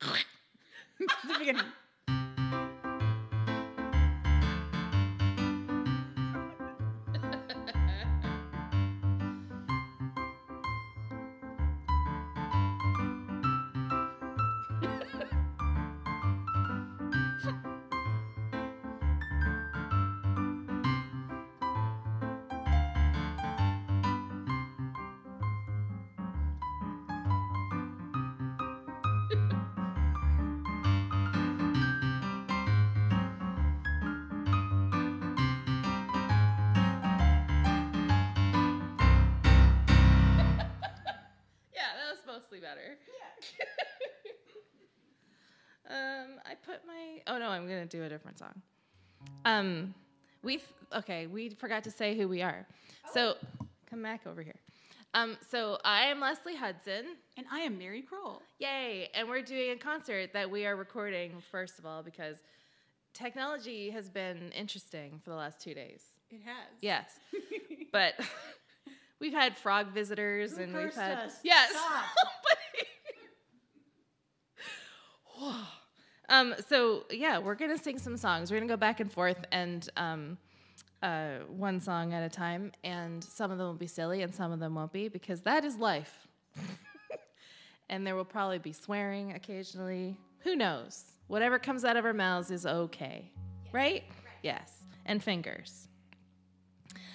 The beginning. Mostly better. Yeah. I put my... Oh, no, I'm going to do a different song. We forgot to say who we are. Oh. So, come back over here. So, I am Leslie Hudson. And I am Mary Crowell. Yay. And we're doing a concert that we are recording, first of all, because technology has been interesting for the last 2 days. It has. Yes. But... We've had frog visitors. Who and cursed we've had us? Yes. So yeah, we're gonna sing some songs. We're gonna go back and forth and one song at a time, and some of them will be silly and some of them won't be, because that is life. And there will probably be swearing occasionally. Who knows? Whatever comes out of our mouths is okay. Yes. Right? Yes. And fingers.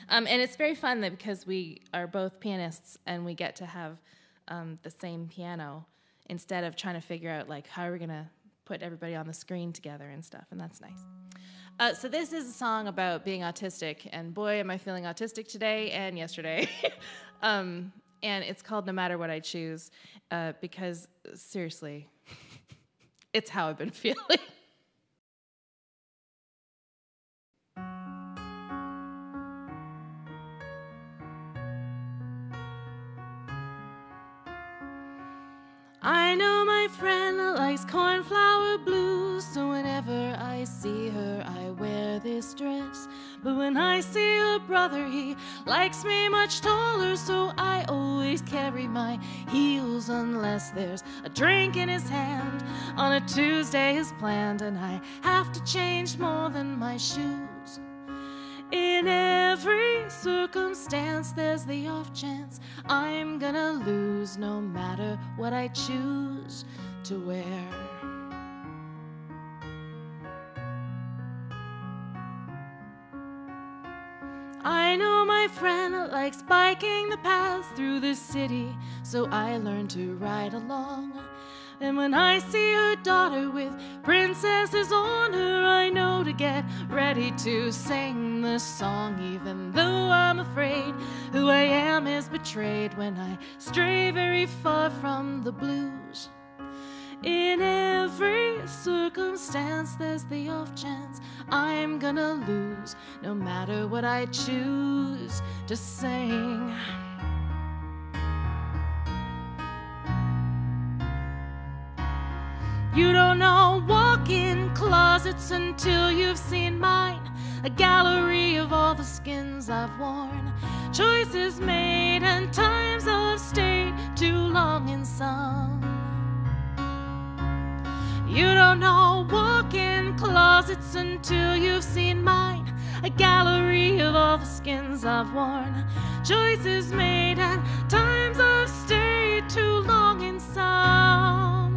And it's very fun that because we are both pianists and we get to have the same piano instead of trying to figure out, like, how are we going to put everybody on the screen together and stuff, and that's nice. So this is a song about being autistic, and boy, am I feeling autistic today and yesterday. And it's called No Matter What I Choose, because, seriously, it's how I've been feeling. I know my friend likes cornflower blues, so whenever I see her, I wear this dress. But when I see her brother, he likes me much taller, so I always carry my heels unless there's a drink in his hand on a Tuesday as planned, and I have to change more than my shoes. In every circumstance, there's the off chance I'm gonna lose, no matter what I choose to wear. I know my friend likes biking the path through the city, so I learn to ride along. And when I see her daughter with princesses on her, I know to get ready to sing the song, even though I'm afraid who I am is betrayed when I stray very far from the blues. In every circumstance, there's the off chance I'm gonna lose, no matter what I choose to sing. You don't know walk-in closets until you've seen mine, a gallery of all the skins I've worn, choices made and times I've stayed too long in some. You don't know walk-in closets until you've seen mine, a gallery of all the skins I've worn, choices made and times I've stayed too long in some.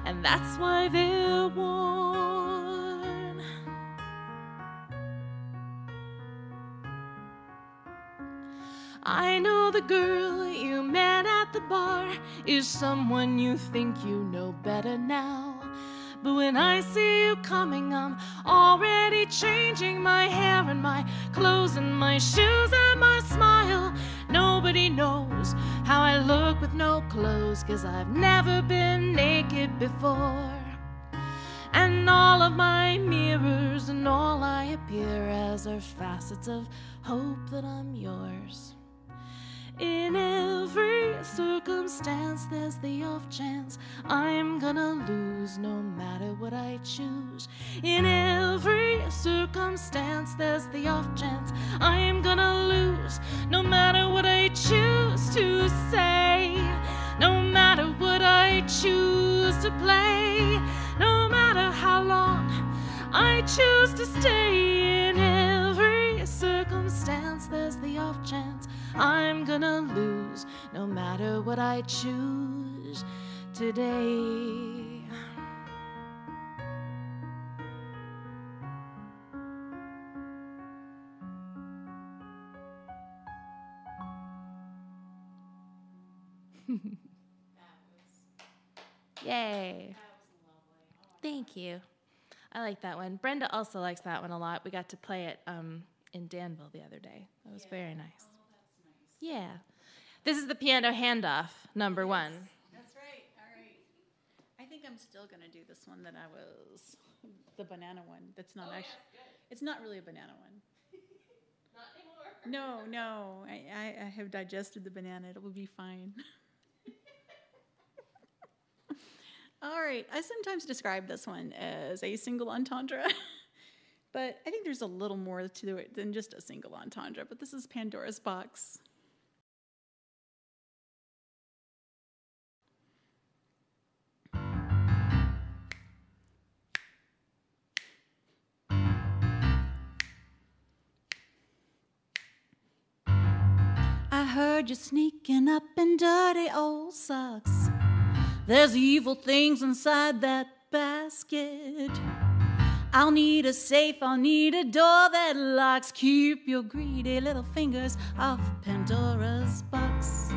And that's why they're worn. I know the girl you met at the bar is someone you think you know better now. But when I see you coming, I'm already changing my hair and my clothes and my shoes and my smile. Nobody knows how I look with no clothes, 'cause I've never been naked before. And all of my mirrors and all I appear as are facets of hope that I'm yours. In every circumstance, there's the off chance I'm gonna lose, no matter what I choose. In every circumstance, there's the off chance I'm gonna lose, no matter what I choose to say, no matter what I choose to play. No matter how long, I choose to stay. In every circumstance, there's the off chance I'm gonna lose, no matter what I choose today. Yay. That was lovely. Oh, Thank you. I like that one. Brenda also likes that one a lot. We got to play it in Danville the other day. That was very nice. oh, that's nice. Yeah. This is the piano handoff, number one. That's right. All right. I think I'm still going to do this one that I was, the banana one. That's not actually, it's not really a banana one. Not anymore. No. I have digested the banana. It will be fine. All right. I sometimes describe this one as a single entendre, but I think there's a little more to it than just a single entendre. But this is Pandora's Box. I heard you sneaking up in dirty old socks. There's evil things inside that basket. I'll need a safe, I'll need a door that locks. Keep your greedy little fingers off Pandora's box.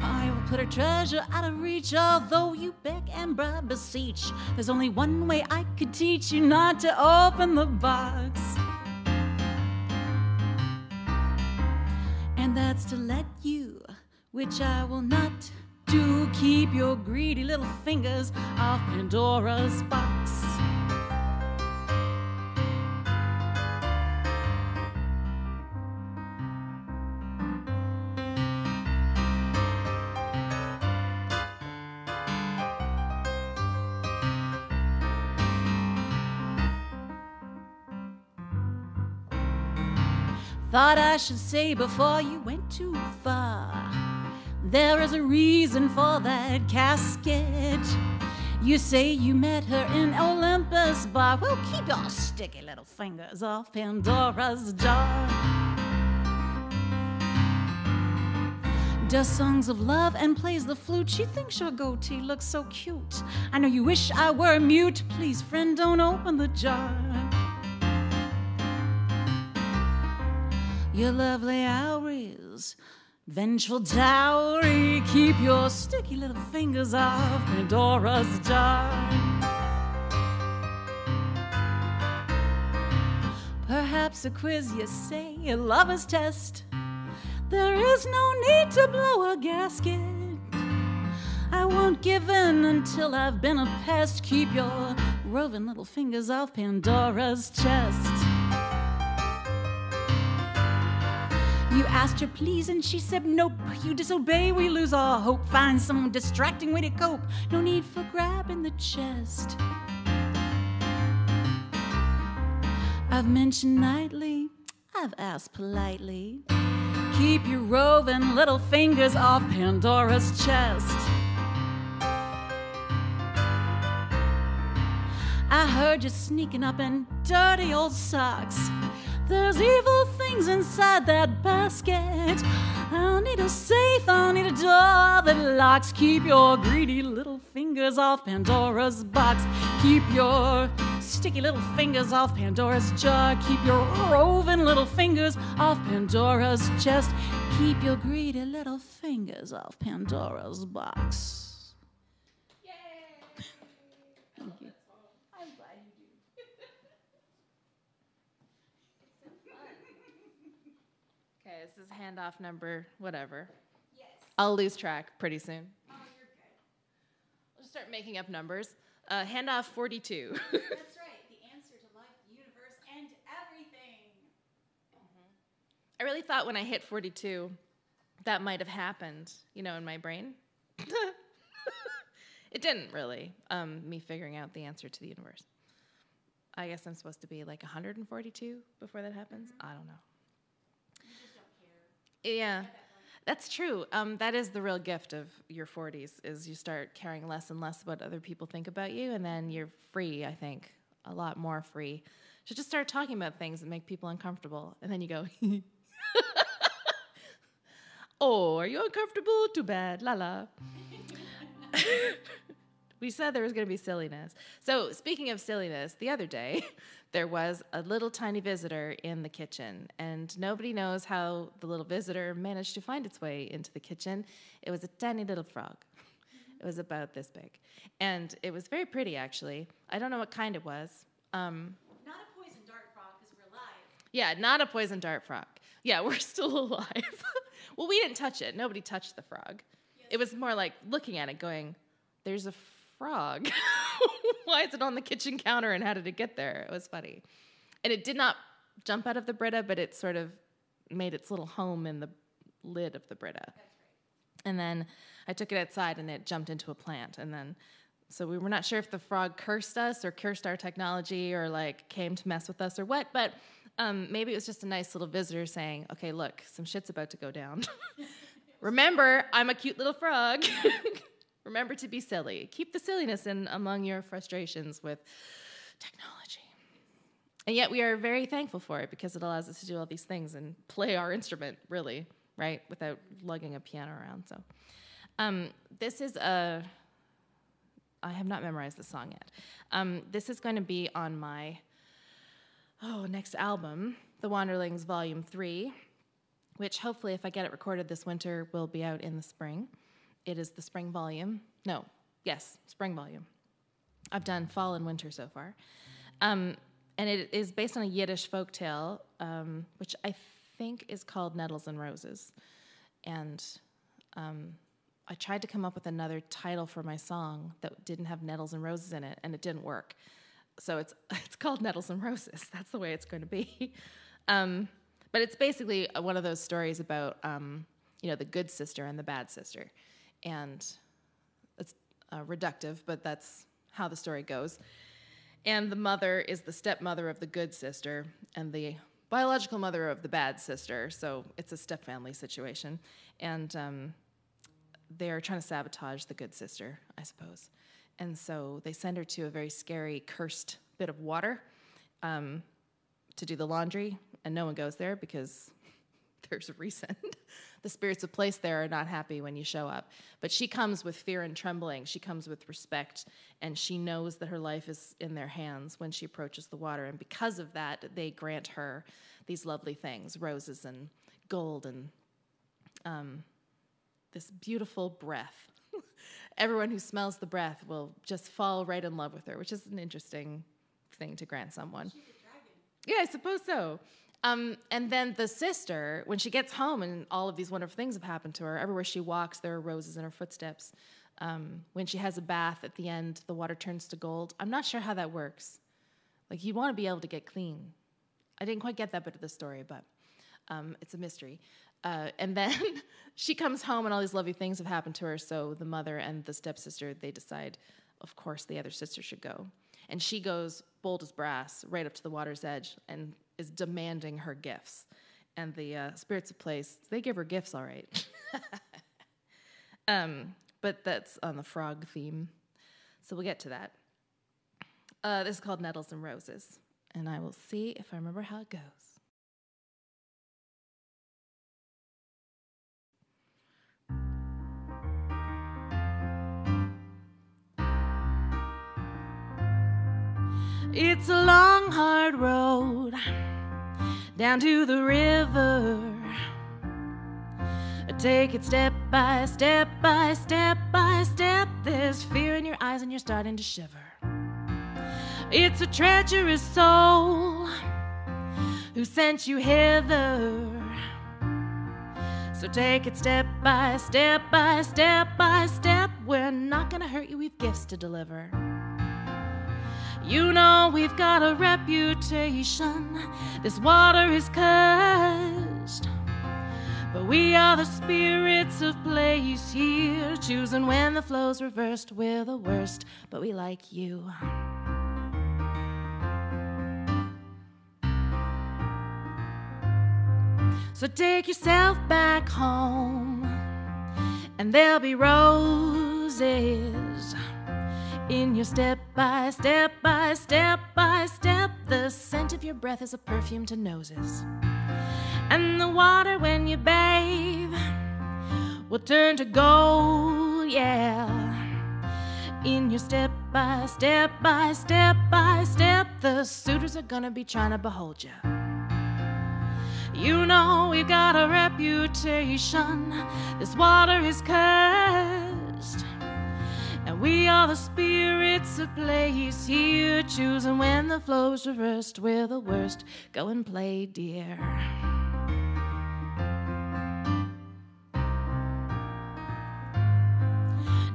I will put her treasure out of reach, although you beg and bribe, beseech. There's only one way I could teach you not to open the box. And that's to let you, which I will not do, keep your greedy little fingers off Pandora's box. Thought I should say before you went too far, there is a reason for that casket. You say you met her in Olympus bar. Well, keep your sticky little fingers off Pandora's jar. Does songs of love and plays the flute. She thinks your goatee looks so cute. I know you wish I were mute. Please, friend, don't open the jar. Your lovely hours, vengeful dowry, keep your sticky little fingers off Pandora's jar. Perhaps a quiz, you say, a lover's test. There is no need to blow a gasket. I won't give in until I've been a pest. Keep your roving little fingers off Pandora's chest. You asked her please and she said nope. You disobey, we lose our hope. Find some distracting way to cope. No need for grabbing the chest. I've mentioned nightly, I've asked politely. Keep your roving little fingers off Pandora's chest. I heard you sneaking up in dirty old socks. There's evil things inside that basket. I'll need a safe, I'll need a door that locks. Keep your greedy little fingers off Pandora's box. Keep your sticky little fingers off Pandora's jar. Keep your roving little fingers off Pandora's chest. Keep your greedy little fingers off Pandora's box. Yay! Thank you. I'm glad you do. Okay, this is handoff number whatever. Yes. I'll lose track pretty soon. Oh, you're good. We'll just start making up numbers. Handoff 42. That's right. The answer to life, the universe, and everything. I really thought when I hit 42, that might have happened, you know, in my brain. It didn't really, me figuring out the answer to the universe. I guess I'm supposed to be like 142 before that happens. I don't know. You just don't care. Yeah. That's true. That is the real gift of your 40s, is you start caring less and less about what other people think about you, and then you're free, I think, a lot more free. So just start talking about things that make people uncomfortable, and then you go, oh, are you uncomfortable? Too bad, la la. We said there was going to be silliness. So speaking of silliness, the other day, there was a little tiny visitor in the kitchen, and nobody knows how the little visitor managed to find its way into the kitchen. It was a tiny little frog. It was about this big. And it was very pretty, actually. I don't know what kind it was. Not a poison dart frog, because we're alive. Yeah, not a poison dart frog. Yeah, we're still alive. Well, we didn't touch it. Nobody touched the frog. Yes. It was more like looking at it going, there's a frog. Why is it on the kitchen counter and how did it get there? It was funny. And it did not jump out of the Brita, but it sort of made its little home in the lid of the Brita. That's right. And then I took it outside and it jumped into a plant. And then, so we were not sure if the frog cursed us or cursed our technology or like came to mess with us or what, but maybe it was just a nice little visitor saying, okay, look, some shit's about to go down. Remember, I'm a cute little frog. Remember to be silly. Keep the silliness in among your frustrations with technology. And yet we are very thankful for it because it allows us to do all these things and play our instrument, really, right, without lugging a piano around. So this is a... I have not memorized the song yet. This is going to be on my next album, The Wanderlings Volume 3, which hopefully, if I get it recorded this winter, will be out in the spring. It is the spring volume. Spring volume. I've done fall and winter so far. And it is based on a Yiddish folktale, which I think is called Nettles and Roses. And I tried to come up with another title for my song that didn't have nettles and roses in it, and it didn't work. So it's called Nettles and Roses. That's the way it's going to be. But it's basically one of those stories about, the good sister and the bad sister. And it's reductive, but that's how the story goes. And the mother is the stepmother of the good sister and the biological mother of the bad sister. So it's a stepfamily situation. And they're trying to sabotage the good sister, I suppose. And so they send her to a very scary, cursed bit of water to do the laundry. And no one goes there because there's a reason. The spirits of place there are not happy when you show up. But she comes with fear and trembling. She comes with respect. And she knows that her life is in their hands when she approaches the water. And because of that, they grant her these lovely things, roses and gold and this beautiful breath. Everyone who smells the breath will just fall right in love with her, which is an interesting thing to grant someone. She's a dragon. Yeah, I suppose so. And then the sister, when she gets home and all of these wonderful things have happened to her, everywhere she walks, there are roses in her footsteps. When she has a bath at the end, the water turns to gold. I'm not sure how that works. Like, you want to be able to get clean. I didn't quite get that bit of the story, but it's a mystery. And then she comes home and all these lovely things have happened to her, so the mother and the stepsister, they decide, of course, the other sister should go. And she goes bold as brass right up to the water's edge and is demanding her gifts. And the spirits of place, they give her gifts all right. But that's on the frog theme. So we'll get to that. This is called Nettles and Roses. And I will see if I remember how it goes. It's a long, hard road down to the river. Take it step by step by step by step. There's fear in your eyes and you're starting to shiver. It's a treacherous soul who sent you hither. So take it step by step by step by step. We're not gonna hurt you, we've gifts to deliver. You know we've got a reputation. This water is cursed, but we are the spirits of place here, choosing when the flow's reversed. We're the worst, but we like you. So take yourself back home, and there'll be roses in your step by step by step by step. The scent of your breath is a perfume to noses, and the water when you bathe will turn to gold, yeah. In your step by step by step by step, the suitors are gonna be trying to behold you. You know we've got a reputation. This water is cursed, and we are the spirits of place here, choosing when the flow's reversed. We're the worst. Go and play, dear.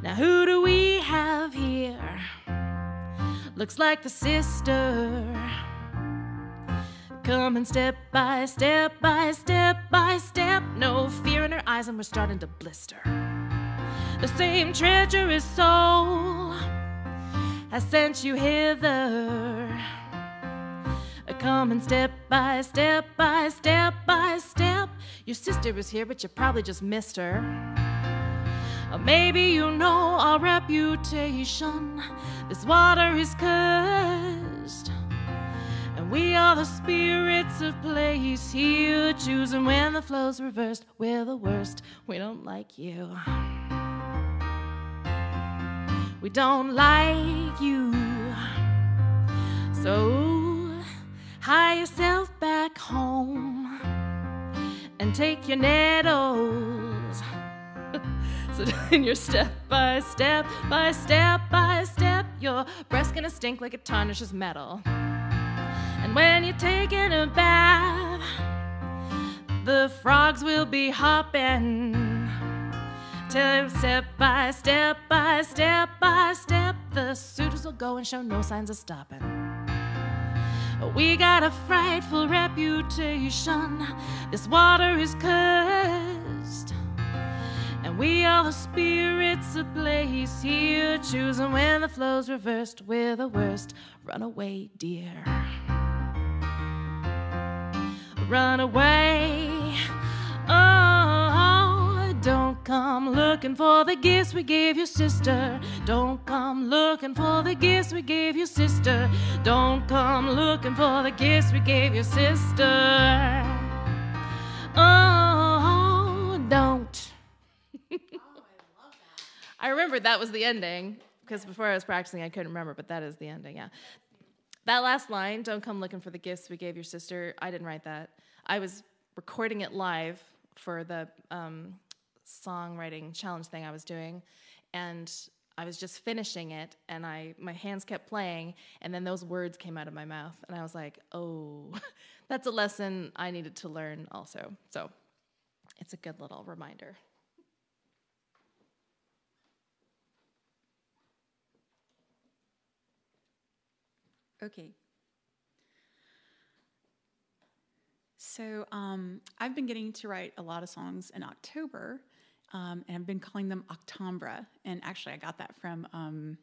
Now who do we have here? Looks like the sister, coming step by step by step by step. No fear in her eyes, and we're starting to blister. The same treacherous soul has sent you hither, coming step by step by step by step. Your sister was here, but you probably just missed her. Or maybe you know our reputation. This water is cursed, and we are the spirits of place here, choosing when the flow's reversed. We're the worst. We don't like you. We don't like you. So hie yourself back home and take your nettles. So in your step by step by step by step, your breast's gonna stink like it tarnishes metal. And when you're taking a bath, the frogs will be hopping. Till step by step by step by step, the suitors will go and show no signs of stopping. We got a frightful reputation. This water is cursed, and we are the spirits of place here, choosing when the flow's reversed. We're the worst. Run away, dear. Run away. Oh, don't come looking for the gifts we gave your sister. Don't come looking for the gifts we gave your sister. Don't come looking for the gifts we gave your sister. Oh, don't. I remembered that was the ending, because before I was practicing I couldn't remember, but that is the ending, yeah. That last line, don't come looking for the gifts we gave your sister, I didn't write that. I was recording it live for the songwriting challenge thing I was doing, and I was just finishing it, and my hands kept playing, and then those words came out of my mouth, and I was like, oh, that's a lesson I needed to learn also. So it's a good little reminder. Okay. So I've been getting to write a lot of songs in October, and I've been calling them Octombra. And actually, I got that from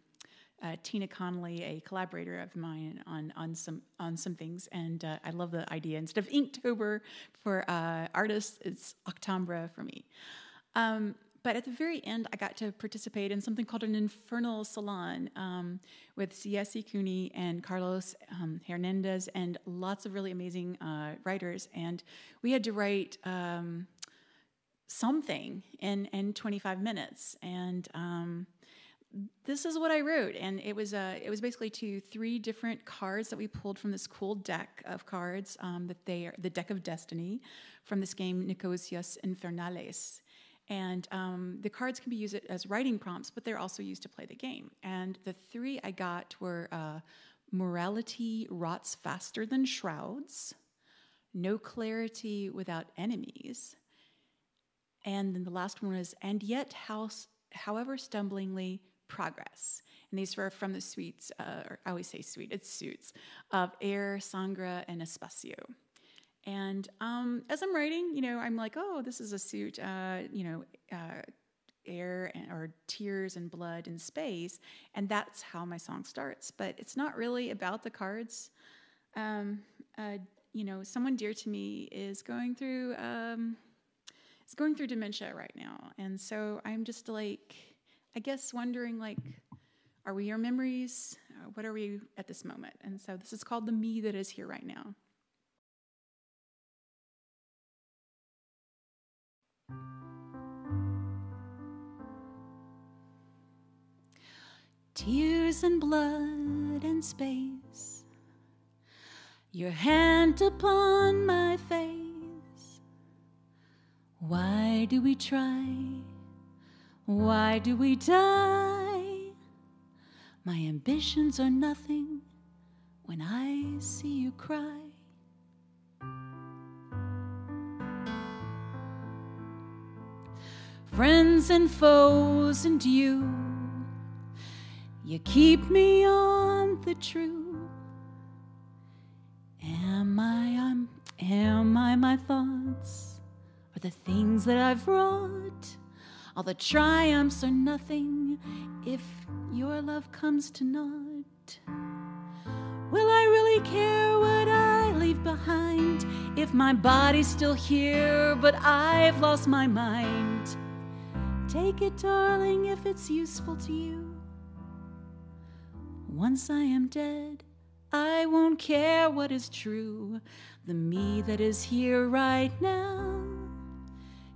Tina Connolly, a collaborator of mine on some things. And I love the idea. Instead of Inktober for artists, it's Octombra for me. But at the very end, I got to participate in something called an Infernal Salon with Ciesi Cooney and Carlos Hernandez and lots of really amazing writers. And we had to write something in 25 minutes. And this is what I wrote. And it was basically to 3 different cards that we pulled from this cool deck of cards that they are the deck of destiny from this game Nicosias Infernales. And the cards can be used as writing prompts, but they're also used to play the game. And the 3 I got were Morality Rots Faster Than Shrouds, No Clarity Without Enemies, and then the last one was And Yet However Stumblingly Progress. And these were from the suites, or I always say suite, it's suits, of Air, Sangra, and Espacio. And as I'm writing, I'm like, oh, this is a suit, air or tears and blood and space. And that's how my song starts. But it's not really about the cards. someone dear to me is going through dementia right now, and so I'm just like, I guess wondering, like, are we your memories? What are we at this moment? And so this is called The Me That Is Here Right Now. Tears and blood and space, your hand upon my face. Why do we try? Why do we die? My ambitions are nothing when I see you cry. Friends and foes and you keep me on the true. Am I my thoughts, or the things that I've wrought? All the triumphs are nothing if your love comes to naught. Will I really care what I leave behind if my body's still here but I've lost my mind? Take it, darling, if it's useful to you. Once I am dead, I won't care what is true. The me that is here right now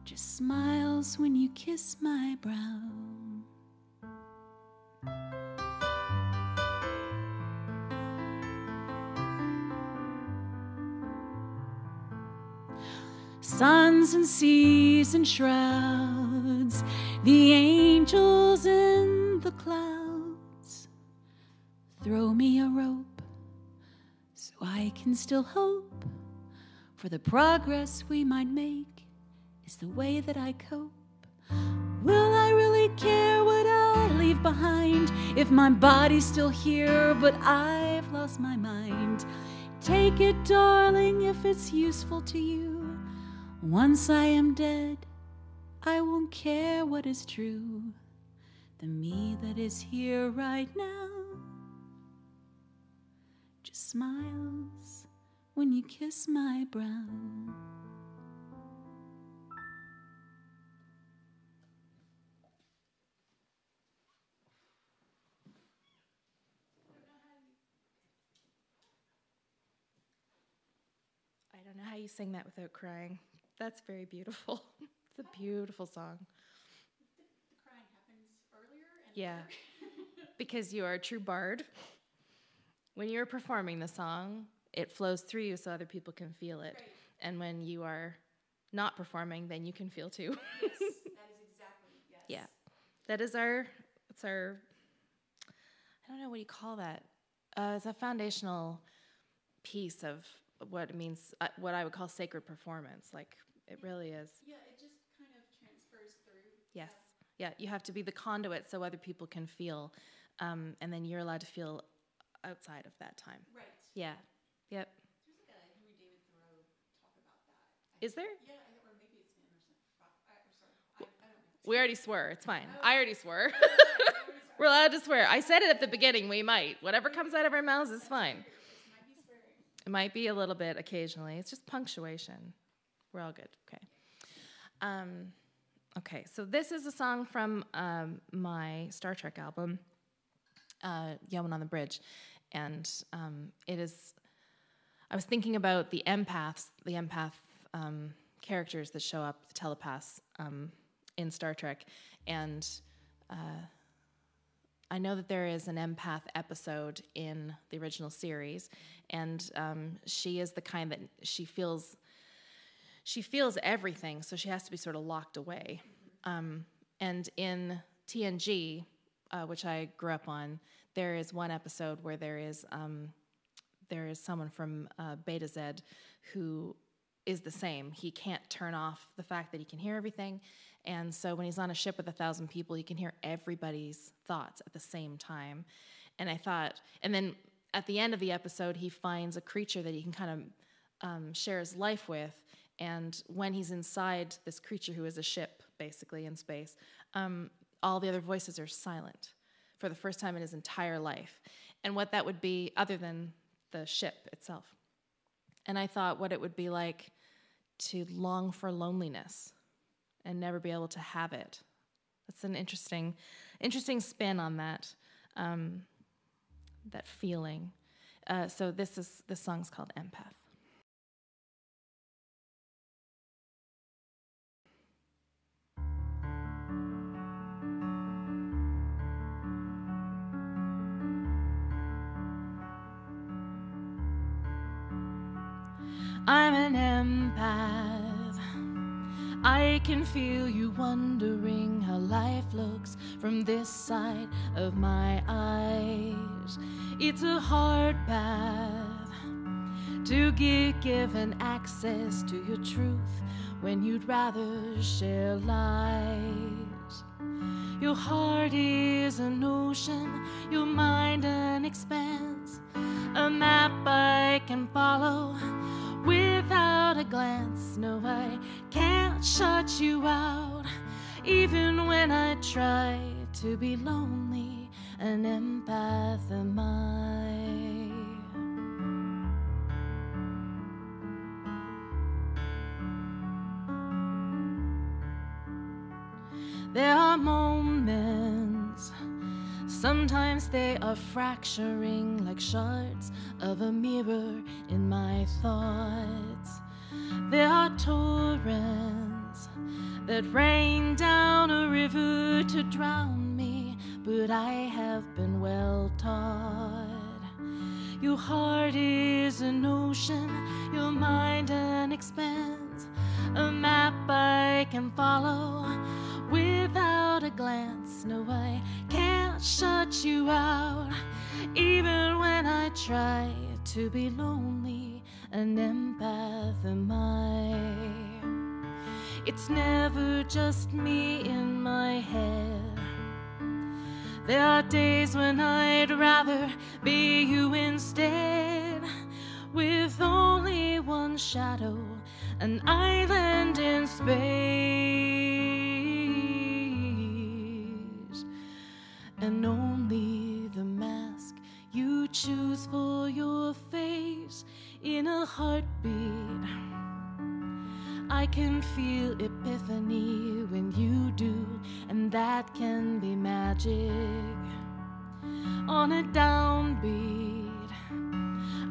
just smiles when you kiss my brow. Suns and seas and shrouds, the angels in the clouds. Throw me a rope so I can still hope, for the progress we might make is the way that I cope. Will I really care what I leave behind if my body's still here but I've lost my mind? Take it, darling, if it's useful to you. Once I am dead, I won't care what is true. The me that is here right now just smiles when you kiss my brow. I don't know how you sing that without crying. That's very beautiful. It's a beautiful song. The crying happens earlier and Yeah, because you are a true bard. When you're performing the song, it flows through you so other people can feel it. Right. And when you are not performing, then you can feel too. Yes, that is exactly, yes. Yeah, that is our, I don't know, what do you call that? It's a foundational piece of what it means, what I would call sacred performance. Like, it really is. Yeah, it just kind of transfers through. Yes. Yeah, you have to be the conduit so other people can feel, and then you're allowed to feel outside of that time. Right. Yeah. Yep. There's like a Henry David Thoreau talk about that. Is there? Yeah, or maybe it's him or something. I don't know. We already swore. It's fine. Oh. I already swore. We're allowed to swear. I said it at the beginning. We might. Whatever comes out of our mouths is fine. Might be swearing. It might be a little bit occasionally. It's just punctuation. We're all good. Okay. Okay, so this is a song from my Star Trek album, Yeoman on the Bridge. And it is, I was thinking about the empath characters that show up, the telepaths in Star Trek. And I know that there is an empath episode in the original series. And she is the kind that she feels everything, so she has to be sort of locked away. And in TNG, which I grew up on, there is one episode where there is someone from Beta Z who is the same. He can't turn off the fact that he can hear everything, and so when he's on a ship with 1,000 people, he can hear everybody's thoughts at the same time. And I thought, and then at the end of the episode, he finds a creature that he can kind of share his life with. And when he's inside this creature who is a ship, basically, in space, all the other voices are silent for the first time in his entire life. And what that would be, other than the ship itself. And I thought what it would be like to long for loneliness and never be able to have it. That's an interesting spin on that, that feeling. So this song's called Empath. I'm an empath. I can feel you wondering how life looks from this side of my eyes. It's a hard path to get given access to your truth when you'd rather share lies. Your heart is an ocean, your mind an expanse, a map I can follow without a glance. No, I can't shut you out, even when I try to be lonely. An empath am I. There are moments, sometimes they are fracturing like shards of a mirror in my thoughts. There are torrents that rain down a river to drown me, but I have been well taught. Your heart is an ocean, your mind an expanse, a map I can follow without a glance. No, I can't shut you out, even when I try to be lonely. An empath am I. It's never just me in my head. There are days when I'd rather be you instead, with only one shadow, an island in space, and only the mask you choose for your face. In a heartbeat, I can feel epiphany when you do, and that can be magic. On a downbeat,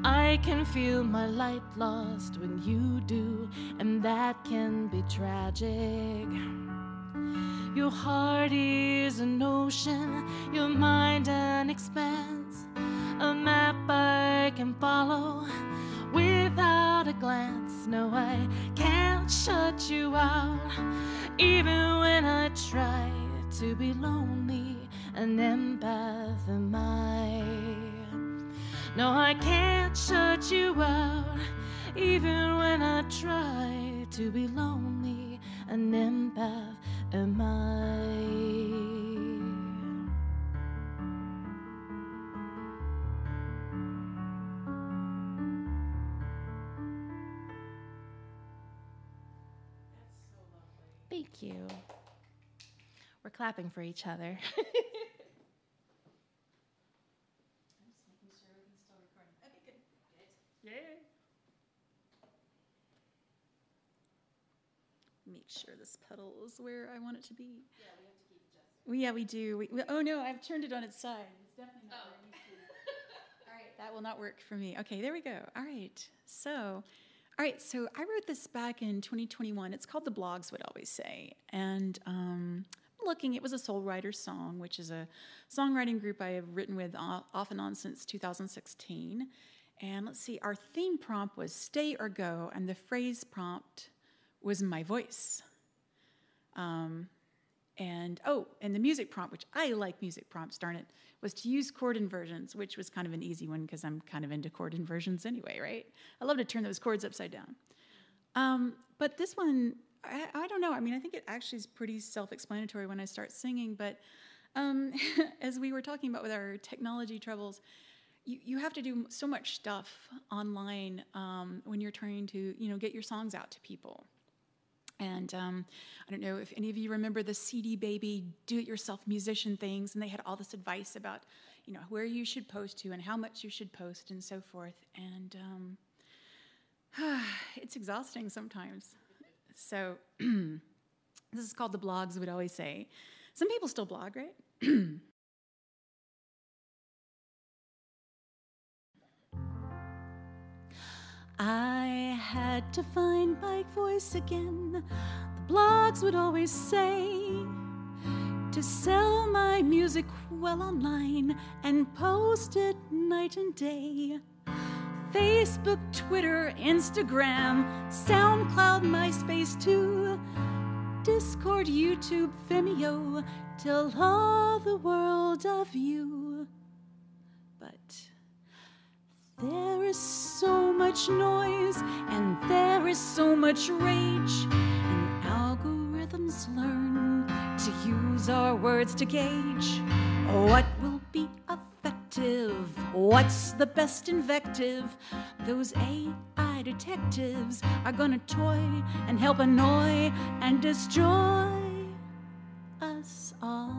I can feel my light lost when you do, and that can be tragic. Your heart is an ocean, your mind an expanse, a map I can follow without a glance. No, I can't shut you out, even when I try to be lonely. An empath am I. No, I can't shut you out, even when I try to be lonely. An empath am I. Thank you. We're clapping for each other. I'm just making sure everything's still recording. Okay, good. Good. Yeah. Make sure this pedal is where I want it to be. Yeah, we have to keep adjusting. Yeah, we do. Oh no, I've turned it on its side. It's definitely not where it needs to be. All right, that will not work for me. Okay, there we go. All right, so I wrote this back in 2021. It's called The Blogs Would Always Say. And it was a soul writer song, which is a songwriting group I have written with off and on since 2016. And let's see, our theme prompt was stay or go, and the phrase prompt was my voice. And the music prompt, which I like music prompts, darn it, was to use chord inversions, which was kind of an easy one because I'm kind of into chord inversions anyway, right? I love to turn those chords upside down. But this one, I don't know. I mean, I think it actually is pretty self-explanatory when I start singing, but as we were talking about with our technology troubles, you have to do so much stuff online when you're trying to, get your songs out to people. And I don't know if any of you remember the CD Baby do-it-yourself musician things, and they had all this advice about, where you should post to and how much you should post and so forth. And it's exhausting sometimes. So this is called the blogs would always say. Some people still blog, right? I had to find my voice again. The blogs would always say to sell my music well online and post it night and day. Facebook, Twitter, Instagram, SoundCloud, MySpace too, Discord, YouTube, Vimeo, tell all the world of you. But there is so much noise and there is so much rage, and algorithms learn to use our words to gauge what will be effective, what's the best invective. Those AI detectives are gonna toy and help annoy and destroy us all.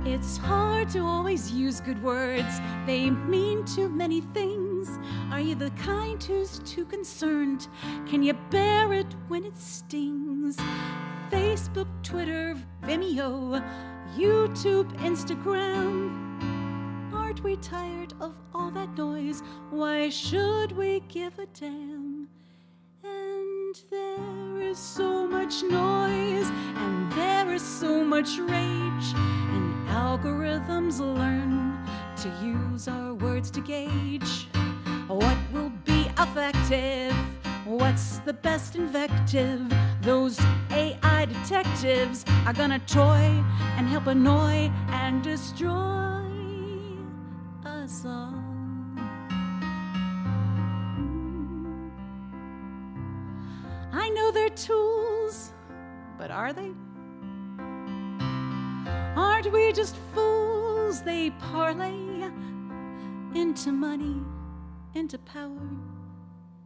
It's hard to always use good words. They mean too many things. Are you the kind who's too concerned? Can you bear it when it stings? Facebook, Twitter, Vimeo, YouTube, Instagram. Aren't we tired of all that noise? Why should we give a damn? And there is so much noise and there is so much rage, and algorithms learn to use our words to gauge what will be effective, what's the best invective. Those AI detectives are gonna toy and help annoy and destroy us all. I know they're tools, but are they? Aren't we just fools? They parlay into money, into power,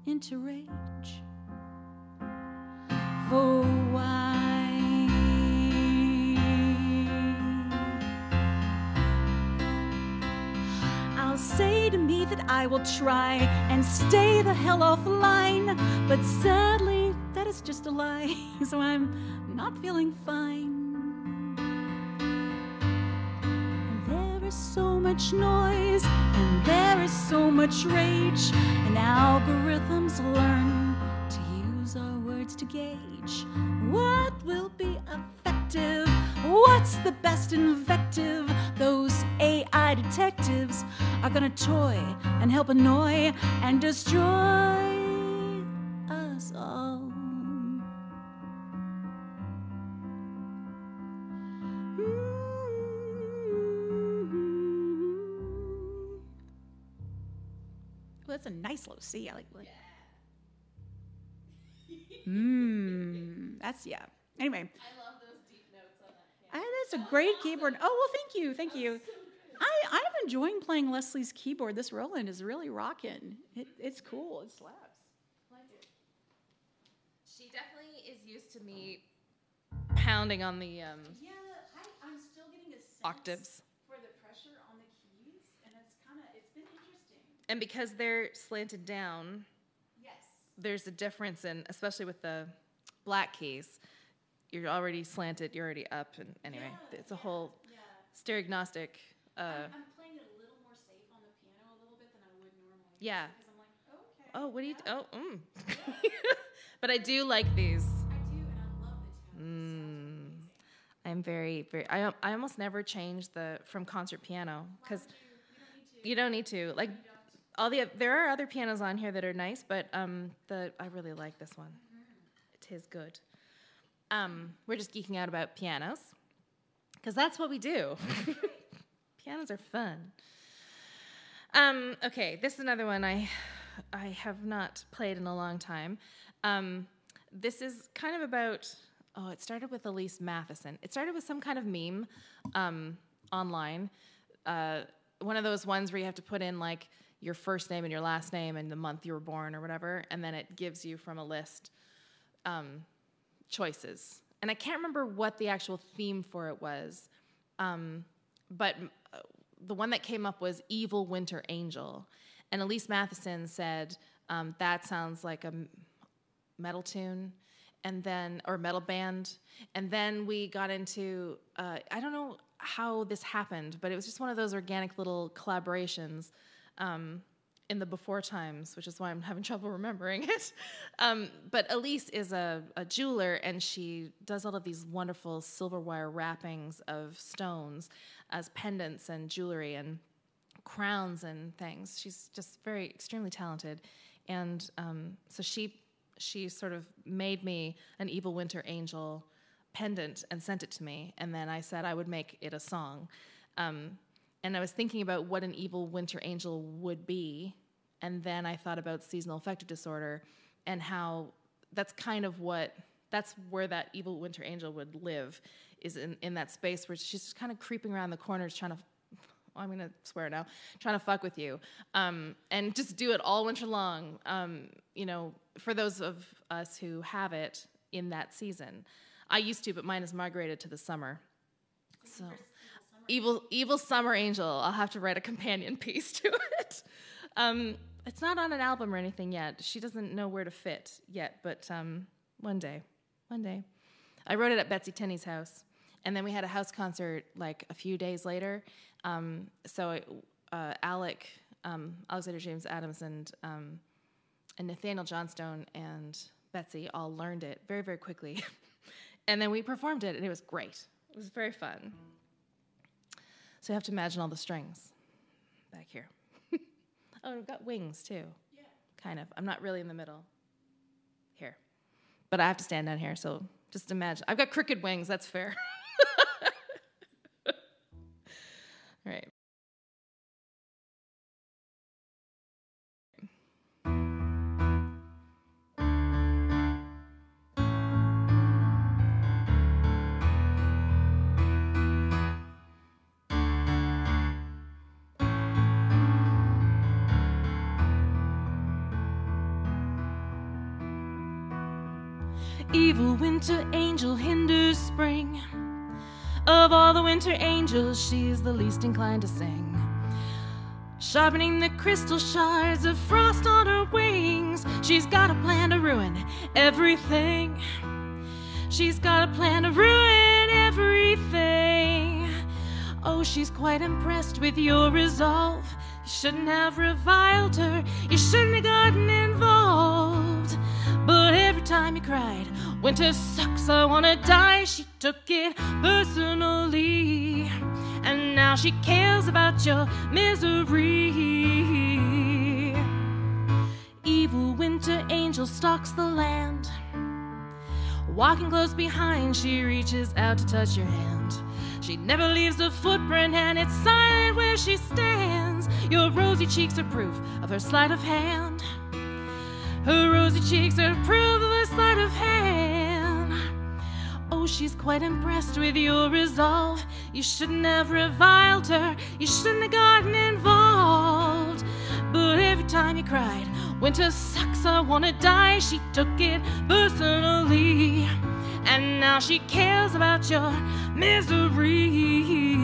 into rage. For why? I'll say to me that I will try and stay the hell offline, but sadly that is just a lie, so I'm not feeling fine. There is so much noise and there is so much rage, and algorithms learn to use our words to gauge what will be effective, what's the best invective. Those AI detectives are gonna toy and help annoy and destroy us all. Well, that's a nice low C. I like that. That's, yeah. Anyway. I love those deep notes on that piano. That's a great keyboard. Oh, well, thank you. Thank you. I'm enjoying playing Leslie's keyboard. This Roland is really rocking. It's cool. It slaps. I like it. She definitely is used to me pounding on the Yeah, I'm still getting a sense octaves. for the pressure on the keys, and it's been interesting. And because they're slanted down, Yes. there's a difference in, especially with the black keys, you're already slanted, you're already up, and anyway, it's a whole stereognostic. I'm playing it a little more safe on the piano a little bit than I would normally. Yeah. Because I'm like, okay. Oh, what do you? But I do like these. I do, and I love the tone. I'm very, very. I almost never change from concert piano because you don't need to. Like there are other pianos on here that are nice, but I really like this one. It is good. We're just geeking out about pianos because that's what we do. Pianos are fun. Okay, this is another one I have not played in a long time. This is kind of about. Oh, it started with Elise Matheson. It started with some kind of meme online. One of those ones where you have to put in like your first name and your last name and the month you were born or whatever, and then it gives you from a list choices. And I can't remember what the actual theme for it was, but the one that came up was Evil Winter Angel. And Elise Matheson said, that sounds like a metal tune, and then, or metal band. And then we got into, I don't know how this happened, but it was just one of those organic little collaborations in the before times, which is why I'm having trouble remembering it. But Elise is a jeweler, and she does all of these wonderful silver wire wrappings of stones as pendants and jewelry and crowns and things. She's just very extremely talented. And so she sort of made me an Evil Winter Angel pendant and sent it to me, and then I said I would make it a song. And I was thinking about what an Evil Winter Angel would be, and then I thought about seasonal affective disorder and how that's kind of that's where that Evil Winter Angel would live, is in that space where she's just kind of creeping around the corners trying to, I'm going to swear now, trying to fuck with you, and just do it all winter long, you know, for those of us who have it in that season. I used to, but mine is migrated to the summer. So, Evil Summer Angel. I'll have to write a companion piece to it. It's not on an album or anything yet. She doesn't know where to fit yet, but one day. I wrote it at Betsy Tinney's house, and then we had a house concert like a few days later. So Alexander James Adams and Nathaniel Johnstone and Betsy all learned it very, very quickly. And then we performed it, and it was great. It was very fun. So you have to imagine all the strings back here. Oh, we've got wings, too. Yeah. Kind of. I'm not really in the middle. Here. But I have to stand down here, so just imagine. I've got crooked wings. That's fair. All right. Evil winter angel hinders spring. Of all the winter angels, she's the least inclined to sing. Sharpening the crystal shards of frost on her wings, she's got a plan to ruin everything. She's got a plan to ruin everything. Oh, she's quite impressed with your resolve. You shouldn't have reviled her. You shouldn't have gotten involved. But every time you cried, winter sucks, I wanna die, she took it personally. And now she cares about your misery. Evil winter angel stalks the land. Walking close behind, she reaches out to touch your hand. She never leaves a footprint, and it's silent where she stands. Your rosy cheeks are proof of her sleight of hand. Her rosy cheeks are proof of her sleight of hand. Oh, she's quite impressed with your resolve. You shouldn't have reviled her. You shouldn't have gotten involved. But every time you cried, winter sucks, I wanna die, she took it personally. And now she cares about your misery.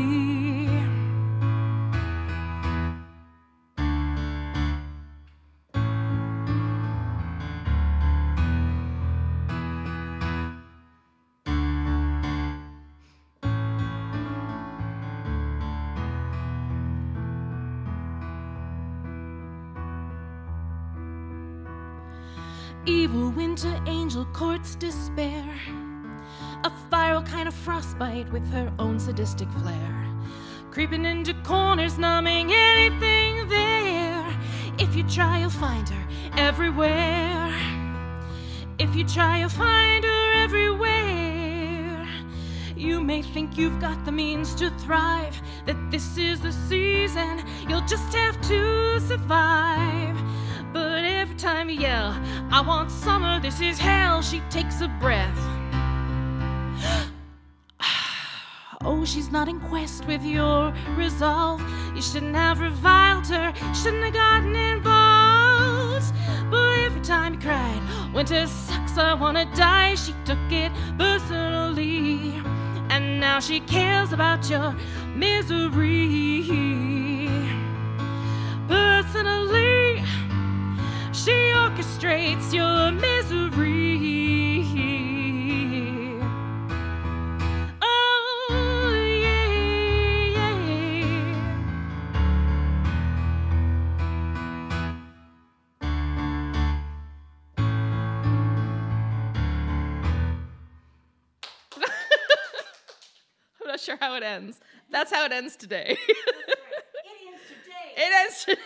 Evil winter angel courts despair, a viral kind of frostbite with her own sadistic flair, creeping into corners, numbing anything there. If you try, you'll find her everywhere. If you try, you'll find her everywhere. You may think you've got the means to thrive, that this is the season, you'll just have to survive. But every time you yell, I want summer, this is hell, she takes a breath. Oh, she's not in quest with your resolve. You shouldn't have reviled her, shouldn't have gotten involved. But every time you cried, winter sucks, I wanna die, she took it personally. and now she cares about your misery. Personally, she orchestrates your misery. Oh, yeah, yeah. I'm not sure how it ends. That's how it ends today. It ends today.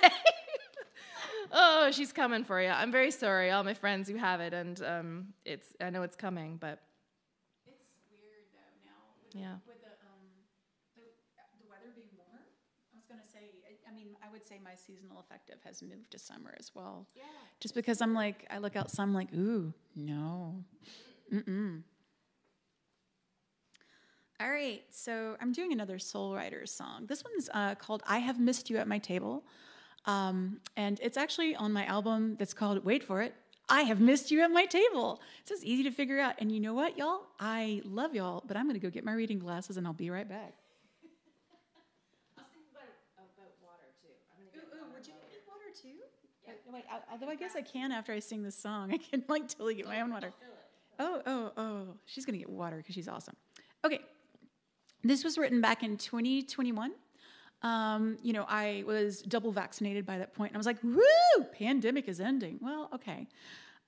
Oh, she's coming for you. I'm very sorry, all my friends who have it, and I know it's coming, but It's weird though now. With the weather being warmer. I was gonna say, I would say my seasonal affective has moved to summer as well. Yeah. Just because I'm like, I look outside, I'm like, ooh, no, All right, so I'm doing another Soul Riders song. This one's called "I Have Missed You at My Table." And it's actually on my album that's called, wait for it, I Have Missed You at My Table. So it's easy to figure out. And you know what, y'all? I love y'all, but I'm going to go get my reading glasses and I'll be right back. I was thinking about water, too. I'm gonna get would you need water, too? Yeah. Wait, although I guess I can after I sing this song. I can, totally get my own water. Oh. She's going to get water because she's awesome. Okay. This was written back in 2021. I was double vaccinated by that point, and I was like, woo, pandemic is ending. Well, okay.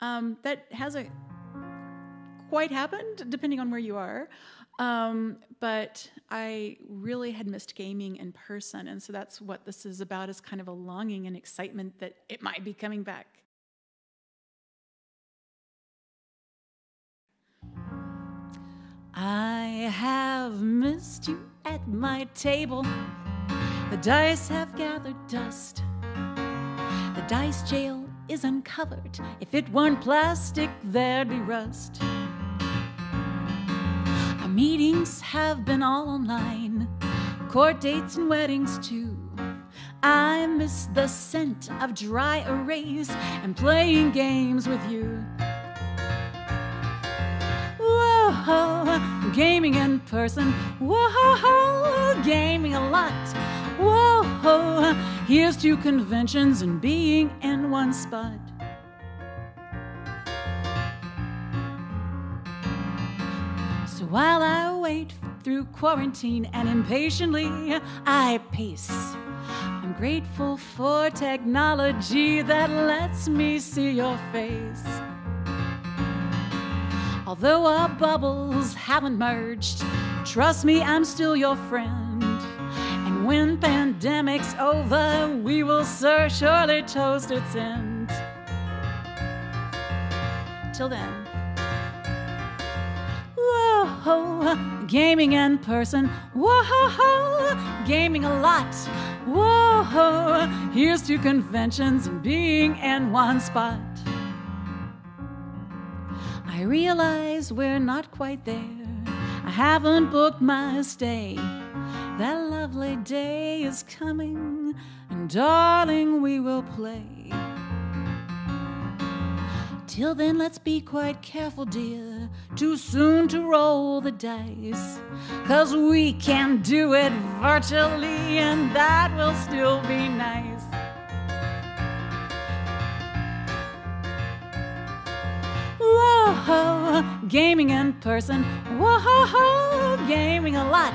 That hasn't quite happened, depending on where you are. But I really had missed gaming in person, and so that's what this is about, is kind of a longing and excitement that it might be coming back. I have missed you at my table. The dice have gathered dust. The dice jail is uncovered. If it weren't plastic, there'd be rust. Our meetings have been all online, court dates and weddings too. I miss the scent of dry erase and playing games with you. Whoa, gaming in person. Whoa, gaming a lot. Whoa, here's to conventions and being in one spot. So while I wait through quarantine and impatiently I pace, I'm grateful for technology that lets me see your face. Although our bubbles haven't merged, trust me, I'm still your friend. And when pandemic's over, we will surely toast its end. Till then. Whoa, gaming in person. Whoa, gaming a lot. Whoa, here's to conventions and being in one spot. I realize we're not quite there. I haven't booked my stay. That lovely day is coming, and darling, we will play. Till then, let's be quite careful, dear. Too soon to roll the dice, 'cause we can do it virtually, and that will still be nice. Whoa, gaming in person. Whoa, gaming a lot.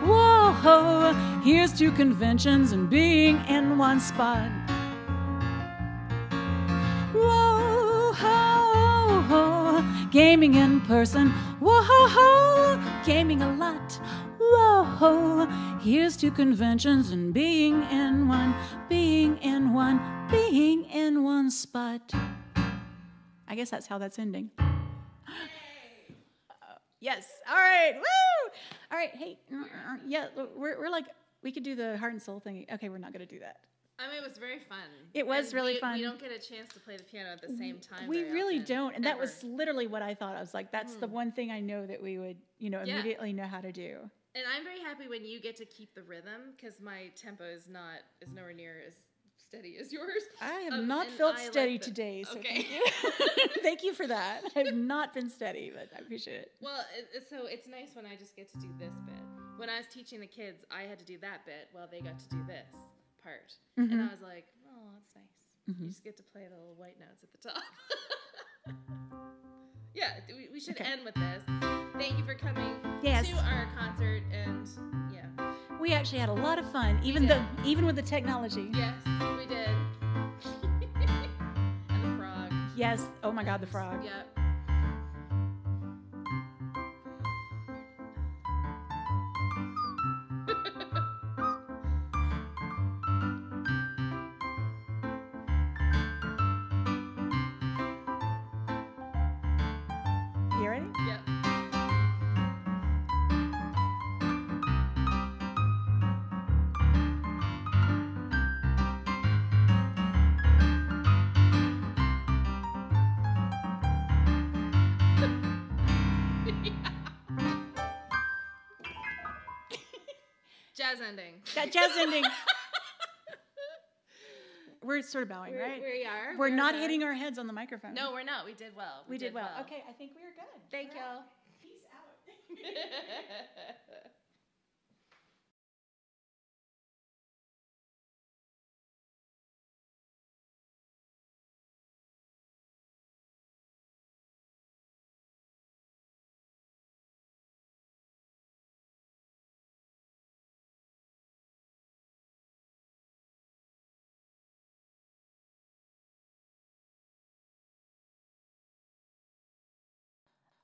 Whoa, here's to conventions and being in one spot. Whoa, gaming in person. Whoa, gaming a lot. Whoa, here's to conventions and being in one spot. I guess that's how that's ending. Yes. All right. Woo! All right. Hey. Yeah. We're like, we could do the heart and soul thing. Okay, we're not going to do that. I mean, it was very fun. It was really fun. We don't get a chance to play the piano at the same time. We really don't. And that was literally what I thought. I was like, that's the one thing I know that we would, immediately know how to do. And I'm very happy when you get to keep the rhythm, because my tempo is nowhere near as steady as yours. I have not felt steady today, so okay. thank you. Thank you for that. I've not been steady, but I appreciate it. Well, so it's nice when I just get to do this bit. When I was teaching the kids, I had to do that bit while they got to do this part. Mm-hmm. And I was like, oh, that's nice. Mm-hmm. You just get to play the little white notes at the top. Yeah, we should end with this. Thank you for coming to our concert, and yeah. We actually had a lot of fun, even with the technology. Yes, we did. And the frog. Yes. Oh my God, the frog. Yep. You ready? Yep. Jazz ending. That jazz ending. We're sort of bowing, right? We are. We're not hitting our heads on the microphone. No, we're not. We did well. We did well. Okay, I think we are good. Thank y'all. Peace out.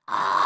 Ah!